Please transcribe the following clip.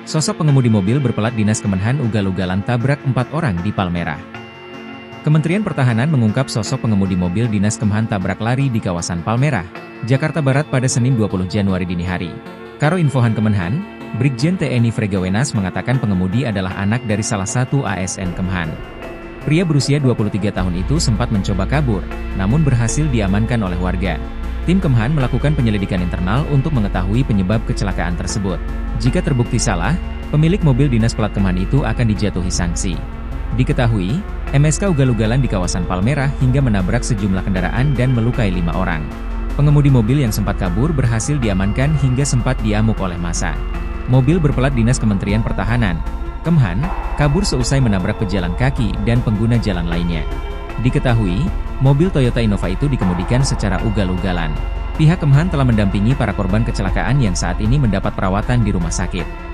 Sosok pengemudi mobil berpelat dinas Kemenhan ugal-ugalan tabrak 4 orang di Palmerah. Kementerian Pertahanan mengungkap sosok pengemudi mobil dinas Kemhan tabrak lari di kawasan Palmerah, Jakarta Barat pada Senin 20 Januari dini hari. Karo Infohan Kemenhan, Brigjen TNI Fregawenas mengatakan pengemudi adalah anak dari salah satu ASN Kemhan. Pria berusia 23 tahun itu sempat mencoba kabur, namun berhasil diamankan oleh warga. Tim Kemhan melakukan penyelidikan internal untuk mengetahui penyebab kecelakaan tersebut. Jika terbukti salah, pemilik mobil dinas plat Kemhan itu akan dijatuhi sanksi. Diketahui, MSK ugal-ugalan di kawasan Palmerah hingga menabrak sejumlah kendaraan dan melukai 5 orang. Pengemudi mobil yang sempat kabur berhasil diamankan hingga sempat diamuk oleh massa. Mobil berplat dinas Kementerian Pertahanan, Kemhan, kabur seusai menabrak pejalan kaki dan pengguna jalan lainnya. Diketahui, mobil Toyota Innova itu dikemudikan secara ugal-ugalan. Pihak Kemhan telah mendampingi para korban kecelakaan yang saat ini mendapat perawatan di rumah sakit.